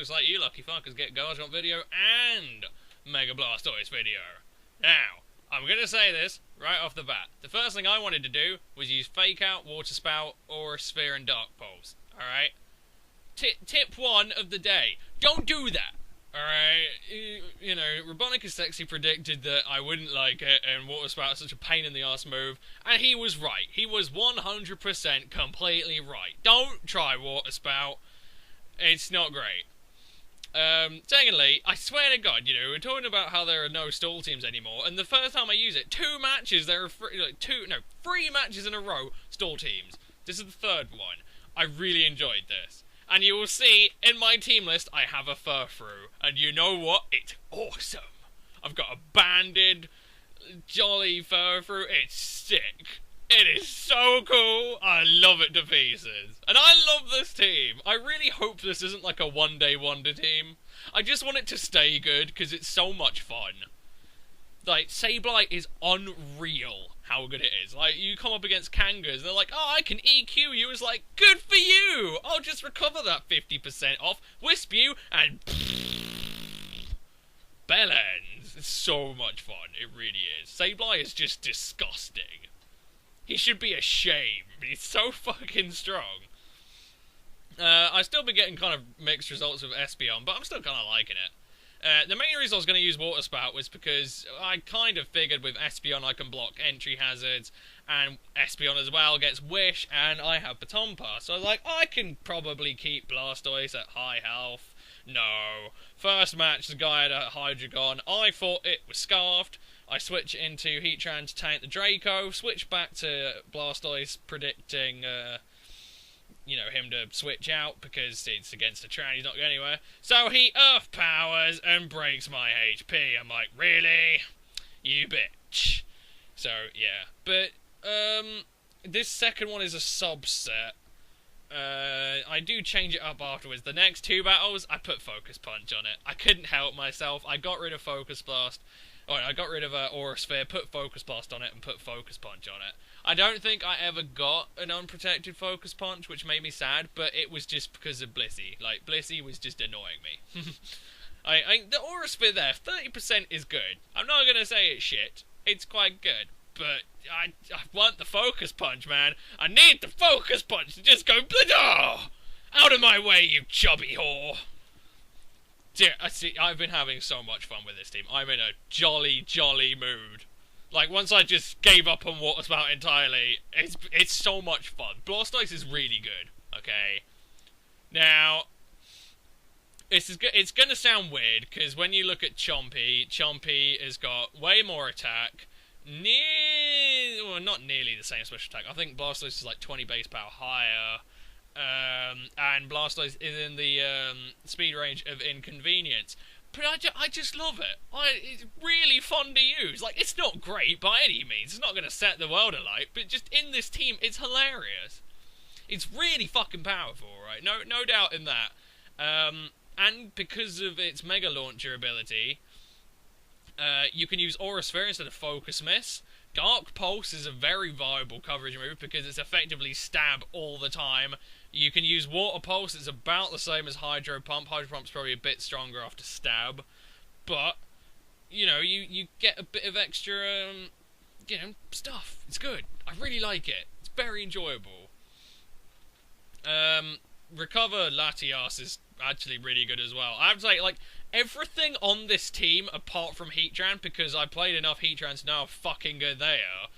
looks like you lucky fuckers get Garchomp video and Mega Blastoise video. Now, I'm going to say this right off the bat. The first thing I wanted to do was use Fake Out, Water Spout, Aura Sphere, and Dark Pulse. Alright? Tip 1 of the day. Don't do that. Alright? You know, Robonica Sexy predicted that I wouldn't like it, and Water Spout is such a pain in the ass move, and he was right. He was 100% completely right. Don't try Water Spout. It's not great. Secondly, I swear to God, you know, we're talking about how there are no stall teams anymore, and the first time I use it, 2 matches, there are 3 matches in a row, stall teams. This is the third one. I really enjoyed this. And you will see, in my team list, I have a Furfrou, and you know what? It's awesome. I've got a banded, jolly Furfrou, it's sick. It is so cool. I love it to pieces. And I love this team. I really hope this isn't like a one-day wonder team. I just want it to stay good because it's so much fun. Like, Sableye is unreal how good it is. Like, you come up against Kangas and they're like, oh, I can EQ you. It's like, good for you. I'll just recover that 50% off, wisp you, and bell ends. It's so much fun. It really is. Sableye is just disgusting. He should be ashamed. He's so fucking strong. I've still been getting kind of mixed results with Espeon, but I'm still kind of liking it. The main reason I was going to use Water Spout was because I kind of figured with Espeon I can block entry hazards, and Espeon as well gets Wish, and I have Baton Pass. So I was like, I can probably keep Blastoise at high health. No. First match, the guy had a Hydreigon. I thought it was Scarfed. I switch into Heatran to tank the Draco, switch back to Blastoise, predicting, you know, him to switch out because it's against a Tran, he's not going anywhere. So he Earth Powers and breaks my HP. I'm like, really? You bitch. So, yeah. But, this second one is a subset. I do change it up afterwards. The next 2 battles, I put Focus Punch on it. I couldn't help myself. I got rid of Focus Blast. Alright, I got rid of Aura Sphere, put Focus Blast on it, and put Focus Punch on it. I don't think I ever got an unprotected Focus Punch, which made me sad, but it was just because of Blissey. Like, Blissey was just annoying me. The Aura Sphere there, 30% is good. I'm not gonna say it's shit. It's quite good. But I want the Focus Punch, man. I need the Focus Punch to just go, oh, out of my way, you chubby whore. Dear, I've been having so much fun with this team. I'm in a jolly, jolly mood. Like, once I just gave up on Water Spout entirely, it's so much fun. Blastoise is really good, okay? Now, it's gonna sound weird, because when you look at Chompy has got way more attack, well, not nearly the same special attack. I think Blastoise is like 20 base power higher. And Blastoise is in the speed range of Inconvenience. But I just love it. It's really fun to use. Like, it's not great by any means. It's not going to set the world alight. But just in this team, it's hilarious. It's really fucking powerful, right? No doubt in that. And because of its Mega Launcher ability, you can use Aura Sphere instead of Focus Miss. Dark Pulse is a very viable coverage move because it's effectively stab all the time. You can use Water Pulse, it's about the same as Hydro Pump. Hydro Pump's probably a bit stronger after stab. But, you know, you get a bit of extra, you know, stuff. It's good. I really like it. It's very enjoyable. Recover Latias is actually really good as well. I have to say, like, everything on this team, apart from Heatran, because I played enough Heatrans to know how fucking good they are,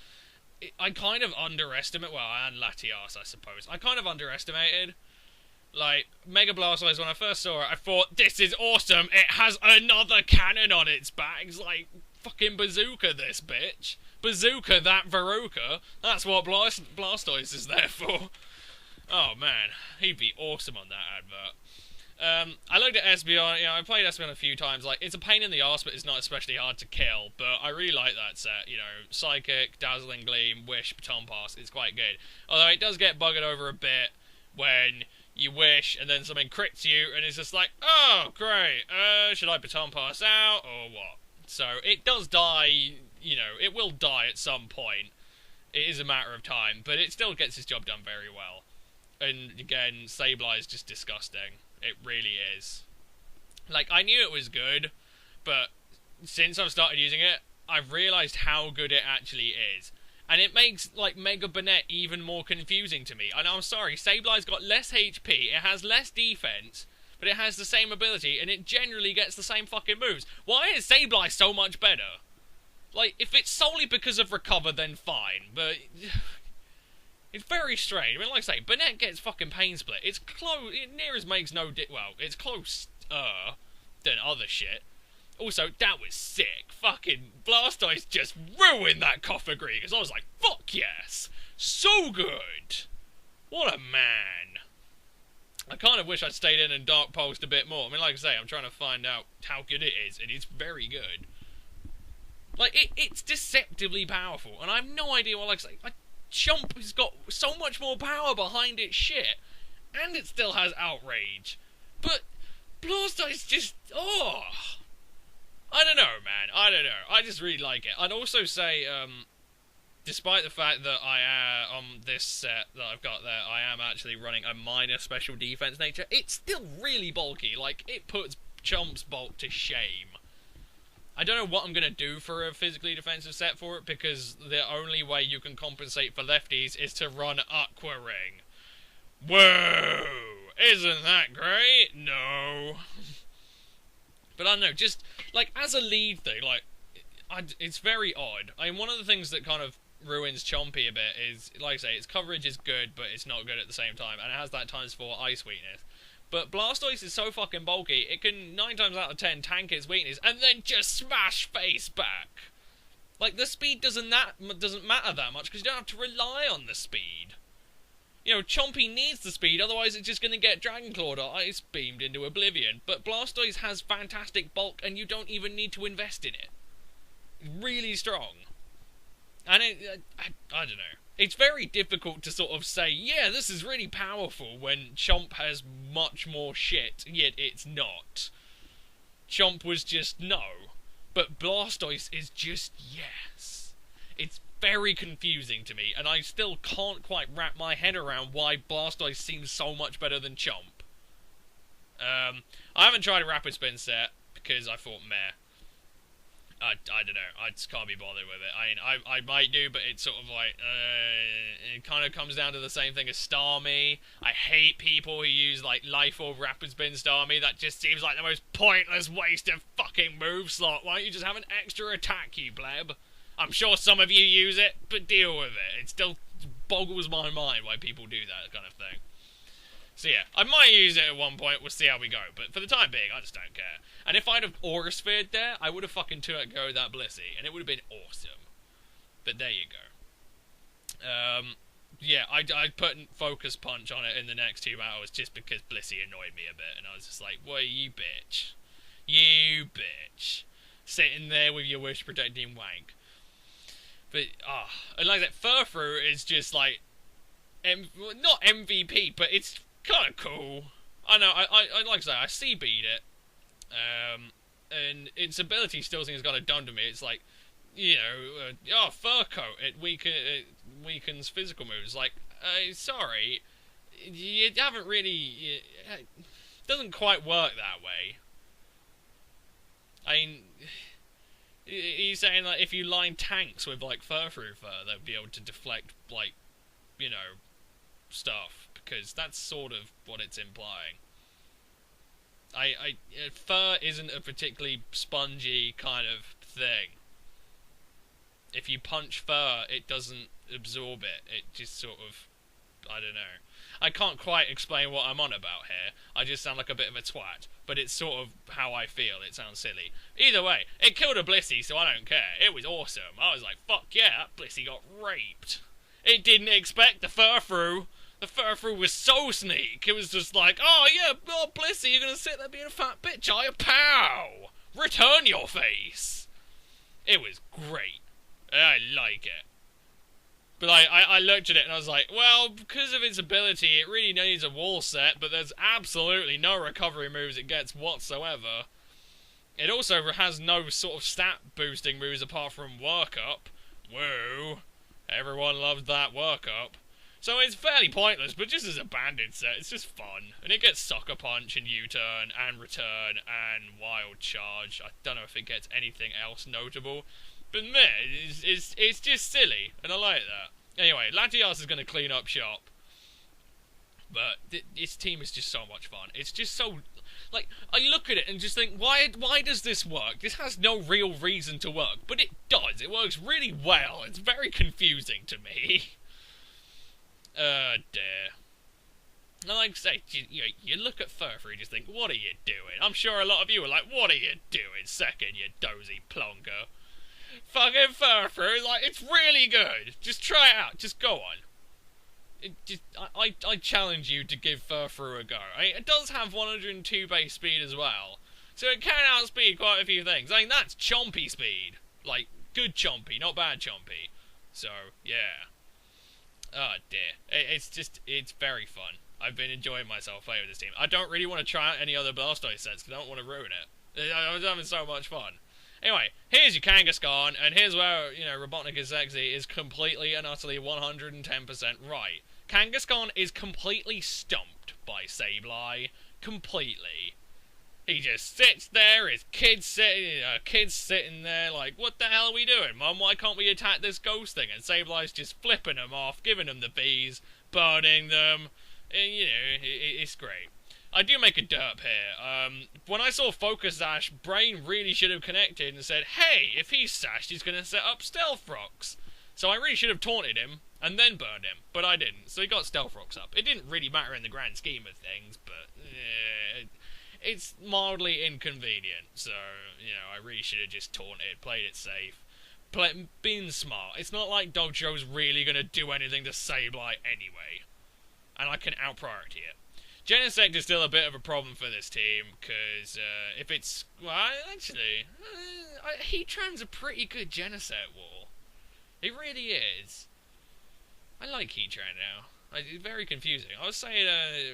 I kind of underestimate, well, and Latias, I suppose. I kind of underestimated. Like, Mega Blastoise, when I first saw it, I thought, this is awesome, it has another cannon on its back. It's like, fucking Bazooka this bitch. Bazooka that Veruca. That's what Blastoise is there for. Oh, man. He'd be awesome on that advert. I looked at Espeon, you know, I played Espeon a few times, like, it's a pain in the arse, but it's not especially hard to kill, but I really like that set, you know, Psychic, Dazzling Gleam, Wish, Baton Pass, it's quite good. Although it does get buggered over a bit when you Wish, and then something crits you, and it's just like, oh, great, should I Baton Pass out, or what? So, it does die, you know, it will die at some point. It is a matter of time, but it still gets its job done very well. And again, Sableye is just disgusting. It really is. Like, I knew it was good, but since I've started using it, I've realised how good it actually is. And it makes, like, Mega Banette even more confusing to me. And I'm sorry, Sableye's got less HP, it has less defense, but it has the same ability, and it generally gets the same fucking moves. Why is Sableye so much better? Like, if it's solely because of Recover, then fine, but it's very strange. I mean, like I say, Banette gets fucking Pain Split. It's close, it near as makes no well, it's closer than other shit. Also, that was sick. Fucking Blastoise just ruined that Cofagri, because I was like, fuck yes! So good! What a man. I kind of wish I'd stayed in and Dark Pulsed a bit more. I mean, like I say, I'm trying to find out how good it is, and it's very good. Like, it's deceptively powerful, and I have no idea what, like I say, Chomp has got so much more power behind its shit, and it still has Outrage. But Blastoise just, I don't know, man. I don't know. I just really like it. I'd also say, despite the fact that on this set that I've got there, I am actually running a minor special defense nature, it's still really bulky. Like, it puts Chomp's bulk to shame. I don't know what I'm going to do for a physically defensive set for it, because the only way you can compensate for lefties is to run Aqua Ring. Whoa! Isn't that great? No. But I don't know, just, like, as a lead thing, like, it's very odd. I mean, one of the things that kind of ruins Chompy a bit is, like I say, its coverage is good, but it's not good at the same time, and it has that ×4 ice weakness. But Blastoise is so fucking bulky, it can 9 times out of 10 tank its weakness, and then just smash face back! Like, the speed doesn't matter that much, because you don't have to rely on the speed. You know, Chompy needs the speed, otherwise it's just going to get Dragon Clawed or Ice Beamed into oblivion. But Blastoise has fantastic bulk, and you don't even need to invest in it. Really strong. And I don't know. It's very difficult to sort of say, yeah, this is really powerful, when Chomp has much more shit, yet it's not. Chomp was just no. But Blastoise is just yes. It's very confusing to me, and I still can't quite wrap my head around why Blastoise seems so much better than Chomp. I haven't tried a Rapid Spin set, because I thought, meh. I don't know, I just can't be bothered with it. I mean, I might do, but it's sort of like, it kind of comes down to the same thing as Starmie. I hate people who use, like, Life Orb Rapid Spin Starmie. That just seems like the most pointless waste of fucking move slot. Why don't you just have an extra attack, you pleb? I'm sure some of you use it, but deal with it. It still boggles my mind why people do that kind of thing. So yeah, I might use it at one point, we'll see how we go, but for the time being, I just don't care. And if I'd have Aura Sphered there, I would have fucking go that Blissey, and it would have been awesome. But there you go. Yeah, I put Focus Punch on it in the next 2 hours just because Blissey annoyed me a bit, and I was just like, well, you bitch. You bitch. Sitting there with your wish protecting wank. But, and like that, Furfrou is just like, not MVP, but it's kind of cool. I know, I like to say, I CB'd it, and its ability still seems kind of dumb to me. It's like, you know, Fur Coat, it weakens physical moves. Like, sorry, you haven't really, it doesn't quite work that way. I mean, he's saying, like, if you line tanks with, like, Furfrou fur, they'll be able to deflect, like, you know, stuff, because that's sort of what it's implying. Fur isn't a particularly spongy kind of thing. If you punch fur, it doesn't absorb it. It just sort of, I don't know. I can't quite explain what I'm on about here. I just sound like a bit of a twat. But it's sort of how I feel. It sounds silly. Either way, it killed a Blissey, so I don't care. It was awesome. I was like, fuck yeah, that Blissey got raped. It didn't expect the Furfrou. The Furfrou was so sneak. It was just like, oh yeah, oh, Blissey, you're gonna sit there being a fat bitch, are you? Pow! Return your face! It was great. I like it. But I looked at it and I was like, well, because of its ability, it really needs a wall set, but there's absolutely no recovery moves it gets whatsoever. It also has no sort of stat boosting moves apart from Work Up. Whoa. Everyone loved that Work Up. So it's fairly pointless, but just as a banded set, it's just fun. And it gets Sucker Punch and U-Turn and Return and Wild Charge. I don't know if it gets anything else notable. But man, it's just silly, and I like that. Anyway, Latias is going to clean up shop. But this team is just so much fun. It's just so... Like, I look at it and just think, why does this work? This has no real reason to work. But it does. It works really well. It's very confusing to me. Dear. And like I say, you look at Furfrou and just think, what are you doing? I'm sure a lot of you are like, what are you doing, second, you dozy plonker? Fucking Furfrou, like, it's really good. Just try it out. Just go on. I challenge you to give Furfrou a go. It does have 102 base speed as well, so it can outspeed quite a few things. I mean, that's chompy speed. Like, good chompy, not bad chompy. So, yeah. Oh dear. It's very fun. I've been enjoying myself playing with this team. I don't really want to try out any other Blastoise sets because I don't want to ruin it. I was having so much fun. Anyway, here's your Kangaskhan, and here's where, Robotnik is sexy is completely and utterly 110% right. Kangaskhan is completely stumped by Sableye. Completely. He just sits there, his kid's sitting there like, what the hell are we doing, Mum? Why can't we attack this ghost thing? And Sableye's just flipping them off, giving them the bees, burning them. And, it's great. I do make a derp here. When I saw Focus Sash, Brain really should have connected and said, hey, if he's sashed, he's going to set up Stealth Rocks. So I really should have taunted him and then burned him, but I didn't. So he got Stealth Rocks up. It didn't really matter in the grand scheme of things, but it's mildly inconvenient. So, I really should have just taunted, played it safe, been smart. It's not like Dojo's really going to do anything to Sableye anyway, and I can out-priority it. Genesect is still a bit of a problem for this team, because if it's... Well, actually, Heatran's a pretty good Genesect wall. It really is. I like Heatran now. It's very confusing. I was saying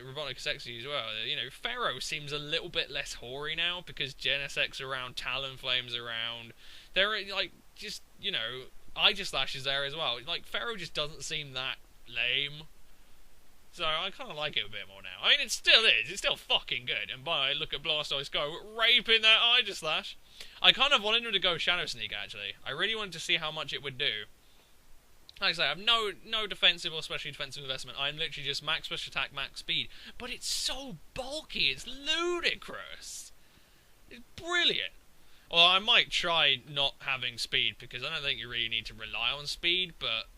Robotic Sexy as well. Pharaoh seems a little bit less hoary now, because Genesect's around, Talonflame's around. There are, Aegislash is there as well. Like, Pharaoh just doesn't seem that lame. So I kind of like it a bit more now. I mean, it still is. It's still fucking good. And by look at Blastoise go, raping that Aegislash. I kind of wanted him to go Shadow Sneak, actually. I really wanted to see how much it would do. Like I say, I have no defensive or especially defensive investment. I'm literally just max special attack, max speed. But it's so bulky. It's ludicrous. It's brilliant. Well, I might try not having speed, because I don't think you really need to rely on speed, but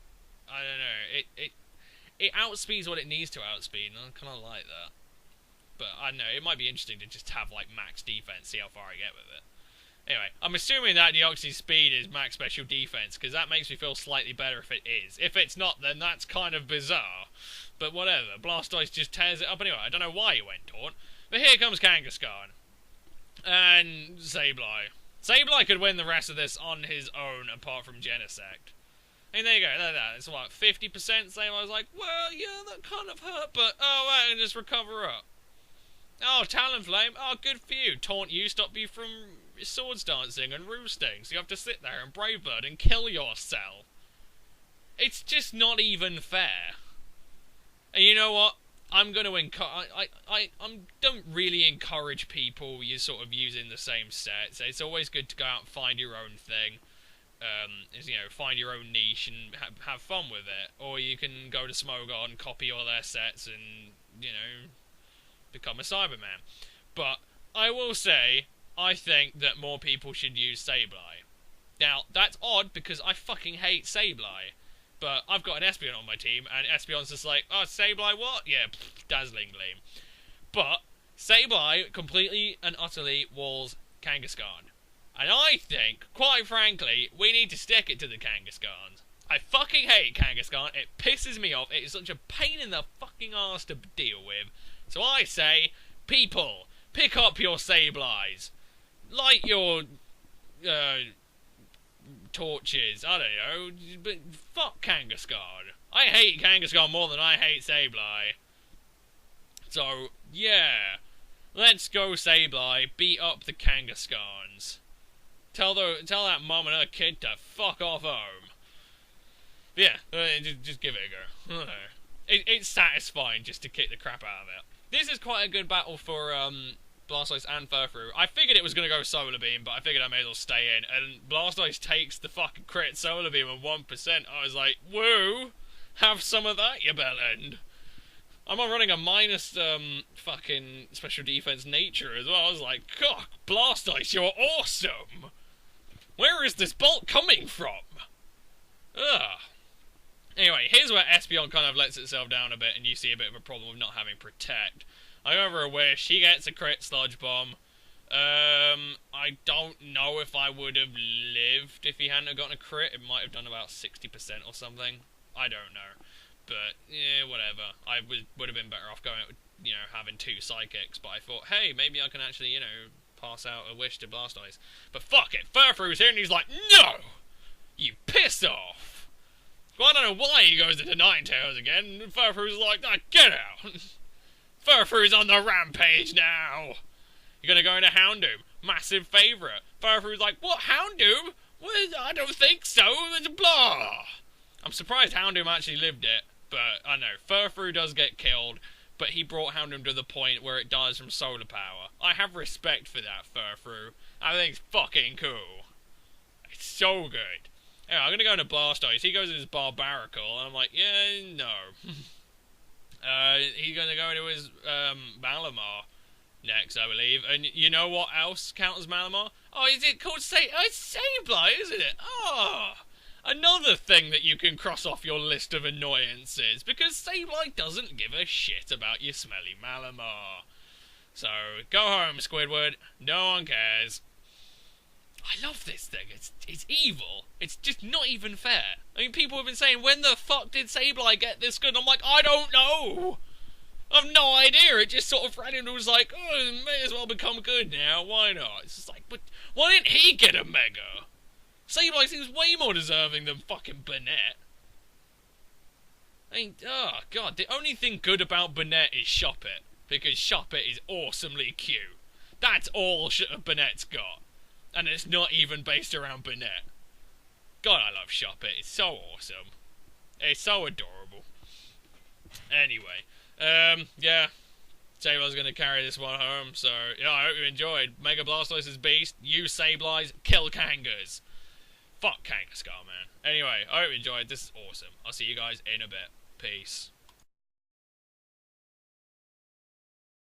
I don't know. It outspeeds what it needs to outspeed, and I kind of like that. But I don't know, it might be interesting to just have like max defense, see how far I get with it. Anyway, I'm assuming that Deoxy's speed is max special defense, because that makes me feel slightly better if it is. If it's not, then that's kind of bizarre. But whatever, Blastoise just tears it up anyway. I don't know why he went taunt. But here comes Kangaskhan. And Sableye. Sableye could win the rest of this on his own, apart from Genesect. And there you go, it's what, 50%? Sableye's like, well, yeah, that kind of hurt, but, oh, I can just recover up. Oh, Talonflame, oh, good for you. Taunt you, stop you from swords dancing and roosting, so you have to sit there and Brave Bird and kill yourself. It's just not even fair. And you know what? I'm going to encourage... I don't really encourage people you sort of using the same sets. It's always good to go out and find your own thing. Find your own niche and have fun with it. Or you can go to Smogon and copy all their sets and, become a Cyberman. But I will say, I think that more people should use Sableye. Now, that's odd because I fucking hate Sableye. But I've got an Espeon on my team, and Espeon's just like, oh, Sableye what? Yeah, Dazzling Gleam. But Sableye completely and utterly walls Kangaskhan. And I think, quite frankly, we need to stick it to the Kangaskhan. I fucking hate Kangaskhan. It pisses me off. It is such a pain in the fucking arse to deal with. So I say, people, pick up your Sableyes. Light your torches. I don't know. But fuck Kangaskhan. I hate Kangaskhan more than I hate Sableye. So, yeah. Let's go, Sableye. Beat up the Kangaskhan's. Tell that mum and her kid to fuck off home. Yeah, just give it a go. It's satisfying just to kick the crap out of it. This is quite a good battle for Blastoise and Furfrou. I figured it was going to go Solar Beam, but I figured I may as well stay in. And Blastoise takes the fucking crit Solar Beam at 1%. I was like, woo! Have some of that, you bellend. I'm running a minus fucking special defense nature as well. I was like, God, Blastoise, you're awesome! Where is this bolt coming from? Ugh. Anyway, here's where Espeon kind of lets itself down a bit, and you see a bit of a problem with not having Protect. I go over a Wish, he gets a crit Sludge Bomb. I don't know if I would have lived if he hadn't have gotten a crit. It might have done about 60% or something. I don't know. But, yeah, whatever. I would have been better off going, having 2 Psychics, but I thought, hey, maybe I can actually, pass out a Wish to Blastoise. But fuck it, Furfrou's here, and he's like, no! You piss off! Well, I don't know why he goes into Ninetales again. Furfrou's like, oh, get out! Furfrou's on the rampage now! You're gonna go into Houndoom. Massive favourite. Furfrou's like, what, Houndoom? Well, I don't think so. It's blah! I'm surprised Houndoom actually lived it. But, I know, Furfrou does get killed, but he brought Houndoom to the point where it dies from solar power. I have respect for that, Furfrou. I think it's fucking cool. It's so good. Anyway, I'm gonna go into Blastoise. He goes into his Barbaracle, and I'm like, yeah, no. He's gonna go into his Malamar next, I believe. And you know what else counts as Malamar? Oh, is it called it's Sableye, isn't it? Oh, another thing that you can cross off your list of annoyances, because Sableye doesn't give a shit about your smelly Malamar. So, go home, Squidward. No one cares. I love this thing. It's evil. It's just not even fair. I mean, people have been saying, when the fuck did Sableye get this good? And I'm like, I don't know. I've no idea. It just sort of randomly was like, oh, it may as well become good now. Why not? It's just like, but why didn't he get a Mega? Sableye seems way more deserving than fucking Burnett. I mean, oh, God. The only thing good about Burnett is Shop It. Because Shop It is awesomely cute. That's all Burnett's got. And it's not even based around Burnett. God, I love Shop It. It's so awesome. It's so adorable. Anyway, yeah. Sableye's gonna carry this one home, so, yeah, I hope you enjoyed. Mega Blastoise's beast, use Sableye's, kill Kangas. Fuck Kangaskar, man. Anyway, I hope you enjoyed. This is awesome. I'll see you guys in a bit. Peace.